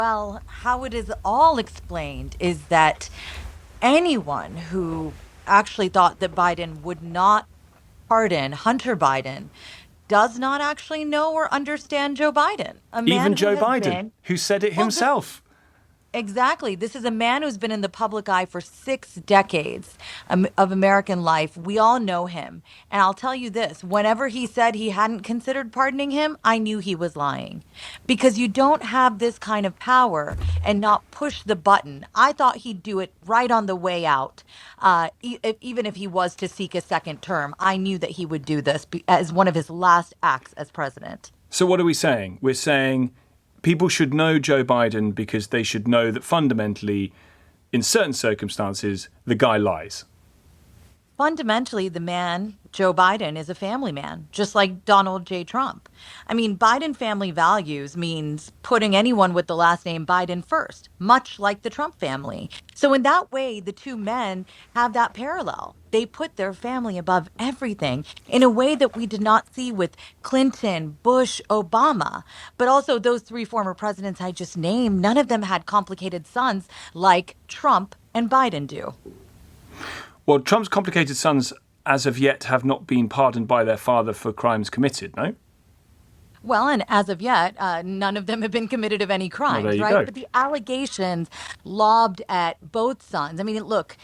Well, how it is all explained is that anyone who actually thought that Biden would not pardon Hunter Biden does not actually know or understand Joe Biden, a man Even who Joe has Biden, been, who said it well, this himself. exactly. This is a man who's been in the public eye for 6 decades of American life. We all know him. And I'll tell you this, whenever he said he hadn't considered pardoning him, I knew he was lying because you don't have this kind of power and not push the button. I thought he'd do it right on the way out. Even if he was to seek a second term, I knew that he would do this as one of his last acts as president. So what are we saying? We're saying people should know Joe Biden because they should know that fundamentally, in certain circumstances, the guy lies. Fundamentally, the man, Joe Biden, is a family man, just like Donald J. Trump. I mean, Biden family values means putting anyone with the last name Biden first, much like the Trump family. So, in that way, the two men have that parallel. They put their family above everything in a way that we did not see with Clinton, Bush, Obama. But also, those three former presidents I just named, none of them had complicated sons like Trump and Biden do. Well, Trump's complicated sons, as of yet, have not been pardoned by their father for crimes committed, no? Well, and as of yet, none of them have been committed of any Well, there crimes, you right? go. But the allegations lobbed at both sons. I mean, look,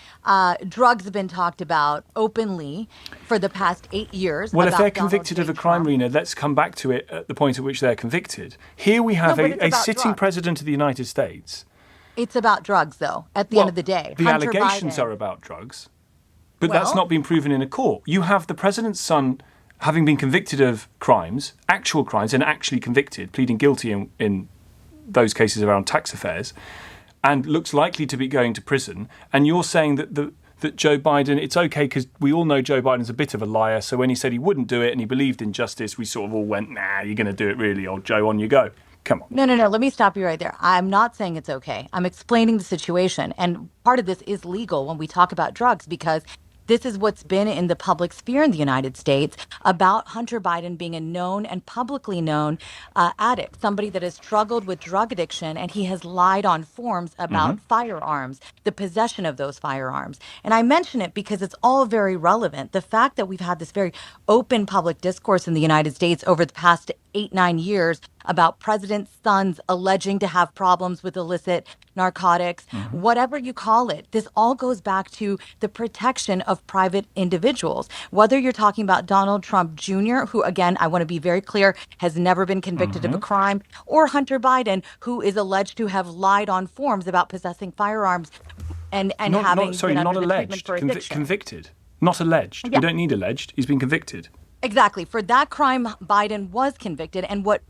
drugs have been talked about openly for the past 8 years Well, if they're about Donald convicted of J. a crime, Trump. Rena, let's come back to it at the point at which they're convicted. Here we No, have but it's a about sitting drugs. president of the United States. It's about drugs, though, at the end Well, of the day. the Hunter allegations are Biden. about drugs, but that's Well, not been proven in a court. You have the president's son having been convicted of crimes, actual crimes, and actually convicted, pleading guilty in those cases around tax affairs, and looks likely to be going to prison. And you're saying that Joe Biden, it's okay because we all know Joe Biden's a bit of a liar. So when he said he wouldn't do it and he believed in justice, we sort of all went, nah, you're going to do it really, old Joe, on you go. Come on. no, no, no. Let me stop you right there. I'm not saying it's okay. I'm explaining the situation. And part of this is legal when we talk about drugs because this is what's been in the public sphere in the United States about Hunter Biden being a known and publicly known addict, somebody that has struggled with drug addiction, and he has lied on forms about firearms, the possession of those firearms. And I mention it because it's all very relevant. The fact that we've had this very open public discourse in the United States over the past 8, 9 years about presidents' sons alleging to have problems with illicit narcotics, whatever you call it. This all goes back to the protection of private individuals. Whether you're talking about Donald Trump Jr., who, again, I want to be very clear, has never been convicted of a crime, or Hunter Biden, who is alleged to have lied on forms about possessing firearms and Not having sorry, been not under the treatment alleged. for addiction. Convicted. Not alleged. We Yeah, don't need alleged. He's been convicted. exactly. For that crime, Biden was convicted. And what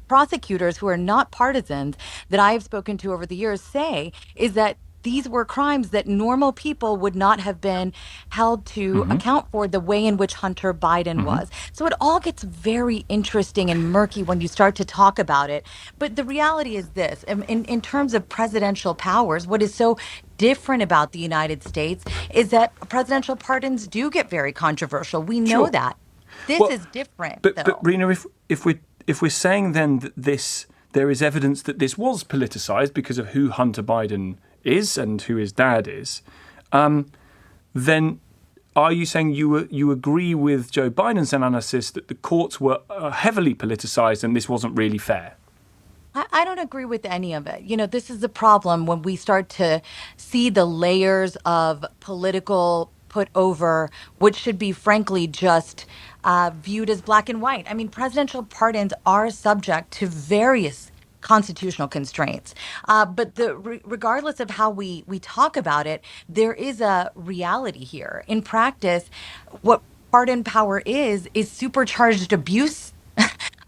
prosecutors who are not partisans that I have spoken to over the years say is that these were crimes that normal people would not have been held to account for the way in which Hunter Biden was. So it all gets very interesting and murky when you start to talk about it. But the reality is this in terms of presidential powers, what is so different about the United States is that presidential pardons do get very controversial. We know Sure. that. This Well, is different, but though. Rena, if we're saying then that there is evidence that this was politicized because of who Hunter Biden is and who his dad is, then are you saying you agree with Joe Biden's analysis that the courts were heavily politicized and this wasn't really fair? I don't agree with any of it. You know, this is the problem when we start to see the layers of political put over what should be, frankly, just viewed as black and white. I mean, presidential pardons are subject to various constitutional constraints. But regardless of how we talk about it, there is a reality here. In practice, what pardon power is supercharged abuse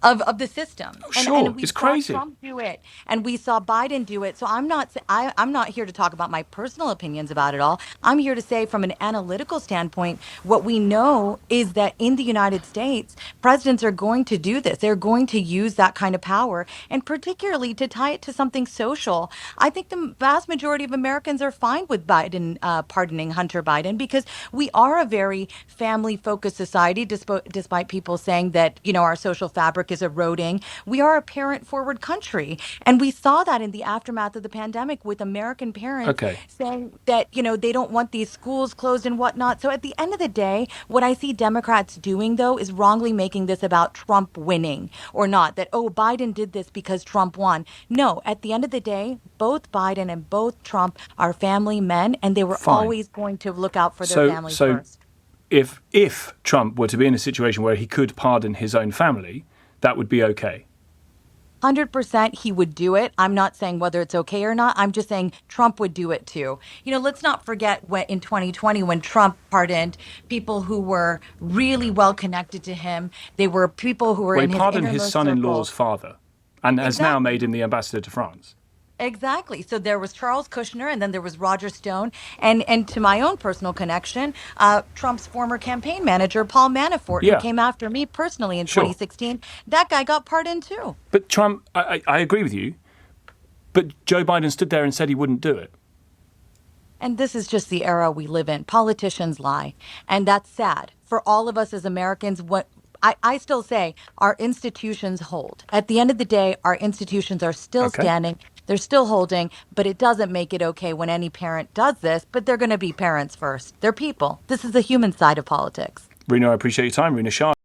of the system. Oh, And sure. we It's saw crazy. Trump do it and we saw Biden do it. So I'm not here to talk about my personal opinions about it all. I'm here to say from an analytical standpoint, what we know is that in the United States, presidents are going to do this. They're going to use that kind of power, and particularly to tie it to something social. I think the vast majority of Americans are fine with Biden pardoning Hunter Biden because we are a very family focused society, despite people saying that, our social fabric network is eroding. We are a parent forward country. And we saw that in the aftermath of the pandemic with American parents Okay. saying that, they don't want these schools closed and whatnot. So at the end of the day, what I see Democrats doing, though, is wrongly making this about Trump winning or not, that, oh, Biden did this because Trump won. No, at the end of the day, both Biden and both Trump are family men, and they were Fine. always going to look out for their So, families so first. if Trump were to be in a situation where he could pardon his own family, that would be okay. 100% he would do it. I'm not saying whether it's okay or not. I'm just saying Trump would do it too. Let's not forget when in 2020 when Trump pardoned people who were really well connected to him. They were people who were Well, in he his pardoned his innermost son-in-law's circle. father and has now Exactly. made him the ambassador to France. Exactly. So there was Charles Kushner, and then there was Roger Stone, and to my own personal connection, Trump's former campaign manager, Paul Manafort, who Yeah, came after me personally in sure. 2016. That guy got pardoned too. But Trump, I agree with you, but Joe Biden stood there and said he wouldn't do it. And this is just the era we live in. Politicians lie. And that's sad for all of us as Americans. What I still say our institutions hold. At the end of the day, our institutions are still Okay. standing. They're still holding, but it doesn't make it okay when any parent does this, but they're going to be parents first. They're people. This is the human side of politics. Rena, I appreciate your time. Rena Shah.